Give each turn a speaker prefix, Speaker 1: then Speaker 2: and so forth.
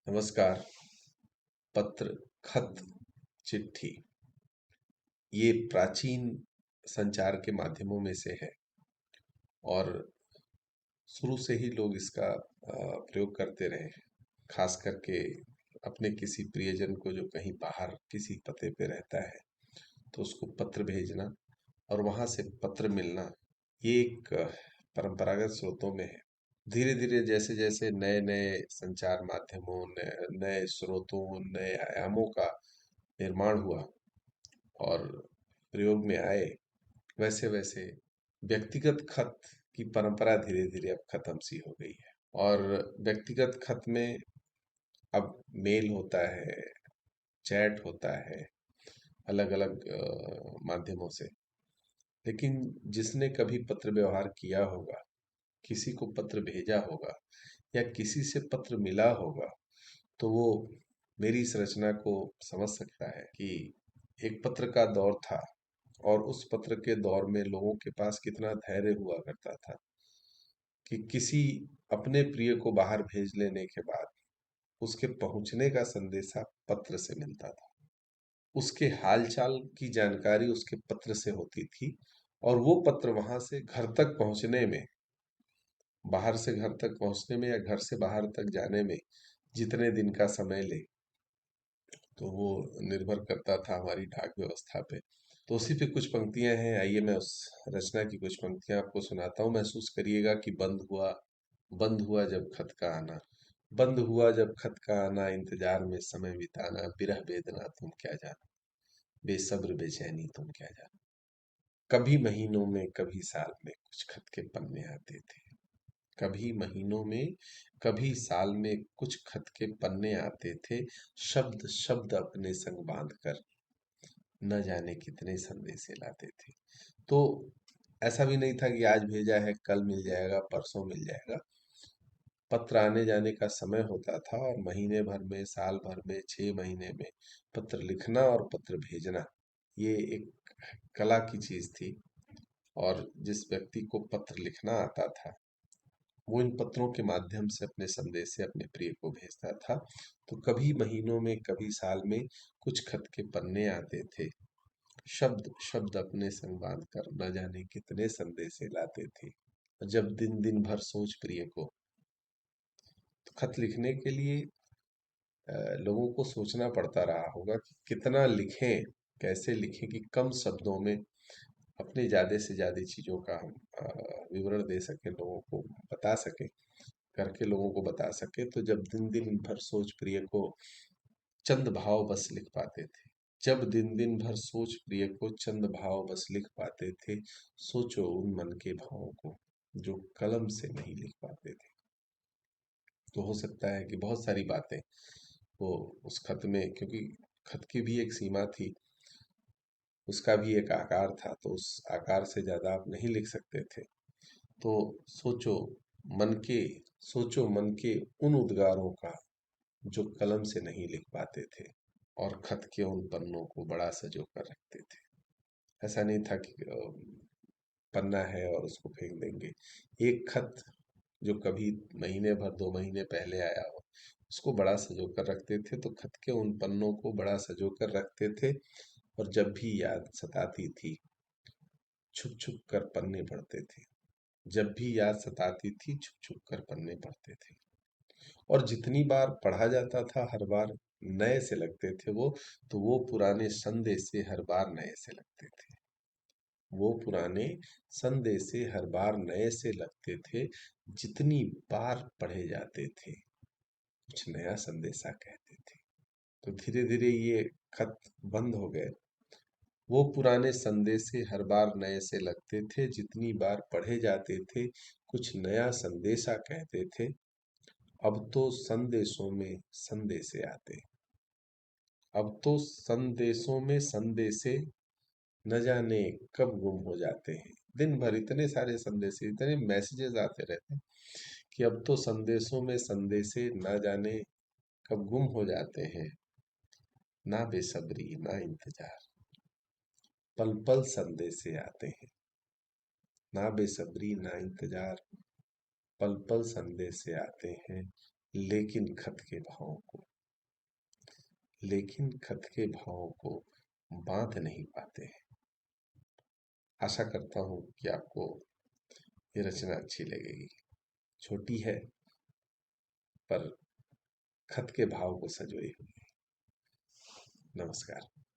Speaker 1: नमस्कार। पत्र, खत, चिट्ठी ये प्राचीन संचार के माध्यमों में से है और शुरू से ही लोग इसका प्रयोग करते रहे हैं। खास करके अपने किसी प्रियजन को जो कहीं बाहर किसी पते पे रहता है तो उसको पत्र भेजना और वहाँ से पत्र मिलना, ये एक परंपरागत स्रोतों में है। धीरे धीरे जैसे जैसे नए नए संचार माध्यमों, नए नए स्रोतों, नए आयामों का निर्माण हुआ और प्रयोग में आए, वैसे वैसे व्यक्तिगत खत की परंपरा धीरे धीरे अब खत्म सी हो गई है। और व्यक्तिगत खत में अब मेल होता है, चैट होता है, अलग अलग माध्यमों से। लेकिन जिसने कभी पत्र व्यवहार किया होगा, किसी को पत्र भेजा होगा या किसी से पत्र मिला होगा, तो वो मेरी इस रचना को समझ सकता है कि एक पत्र का दौर था और उस पत्र के दौर में लोगों के पास कितना धैर्य हुआ करता था कि किसी अपने प्रिय को बाहर भेज लेने के बाद उसके पहुंचने का संदेशा पत्र से मिलता था। उसके हालचाल की जानकारी उसके पत्र से होती थी और वो पत्र वहां से घर तक पहुंचने में, बाहर से घर तक पहुंचने में या घर से बाहर तक जाने में जितने दिन का समय ले, तो वो निर्भर करता था हमारी डाक व्यवस्था पे। तो उसी पे कुछ पंक्तियां हैं, आइए मैं उस रचना की कुछ पंक्तियां आपको सुनाता हूँ। महसूस करिएगा कि बंद हुआ जब खत का आना, बंद हुआ जब खत का आना, इंतजार में समय बिताना, विरह वेदना तुम क्या जानो, बेसब्र बेचैनी तुम क्या जानो। कभी महीनों में कभी साल में कुछ खत के पन्ने आते थे, कभी महीनों में कभी साल में कुछ खत के पन्ने आते थे, शब्द शब्द अपने संग बांध कर न जाने कितने संदेशे लाते थे। तो ऐसा भी नहीं था कि आज भेजा है कल मिल जाएगा, परसों मिल जाएगा। पत्र आने जाने का समय होता था और महीने भर में, साल भर में, 6 महीने में पत्र लिखना और पत्र भेजना, ये एक कला की चीज थी। और जिस व्यक्ति को पत्र लिखना आता था वो इन पत्रों के माध्यम से अपने संदेश से अपने प्रिय को भेजता था। तो कभी महीनों में कभी साल में कुछ खत के पन्ने आते थे, शब्द शब्द अपने संग बांध कर न जाने कितने संदेशे लाते थे। जब दिन दिन भर सोच प्रिय को, तो खत लिखने के लिए लोगों को सोचना पड़ता रहा होगा कि कितना लिखें, कैसे लिखें कि कम शब्दों में अपने ज्यादा से ज्यादा चीजों का हम विवरण दे सकें, लोगों को बता सकें, करके लोगों को बता सके। तो जब दिन दिन भर सोच प्रिय को चंद भाव बस लिख पाते थे, जब दिन दिन भर सोच प्रिय को चंद भाव बस लिख पाते थे, सोचो उन मन के भावों को जो कलम से नहीं लिख पाते थे। तो हो सकता है कि बहुत सारी बातें वो उस खत में, क्योंकि खत की भी एक सीमा थी, उसका भी एक आकार था, तो उस आकार से ज्यादा आप नहीं लिख सकते थे। तो सोचो मन के सोचो मन के उन उद्गारों का जो कलम से नहीं लिख पाते थे, और खत के उन पन्नों को बड़ा सजो कर रखते थे। ऐसा नहीं था कि पन्ना है और उसको फेंक देंगे। एक खत जो कभी महीने भर 2 महीने पहले आया हो, उसको बड़ा सजो कर रखते थे। तो खत के उन पन्नों को बड़ा सजो कर रखते थे और जब भी याद सताती थी छुप छुप कर पन्ने पढ़ते थे। जब भी याद सताती थी छुप छुप कर पन्ने पढ़ते थे। और जितनी बार पढ़ा जाता था हर बार नए से लगते थे वो। तो वो पुराने संदेशे हर बार नए से लगते थे, वो पुराने संदेशे हर बार नए से लगते थे। जितनी बार पढ़े जाते थे कुछ नया संदेशा कहते थे। तो धीरे धीरे ये खत बंद हो गए। वो पुराने संदेशे हर बार नए से लगते थे, जितनी बार पढ़े जाते थे कुछ नया संदेशा कहते थे। अब तो संदेशों में संदेशे आते, अब तो संदेशों में संदेशे न जाने कब गुम हो जाते हैं। दिन भर इतने सारे संदेश, इतने मैसेजेस आते रहते हैं कि अब तो संदेशों में संदेशे न जाने कब गुम हो जाते हैं। ना बेसब्री ना इंतजार, पल पल संदेशे आते हैं। ना बेसब्री ना इंतजार, पल पल संदेशे आते हैं। लेकिन खत के भावों को लेकिन खत के भावों को बांध नहीं पाते हैं। आशा करता हूँ कि आपको ये रचना अच्छी लगेगी। छोटी है पर खत के भाव को संजोई हुई। नमस्कार।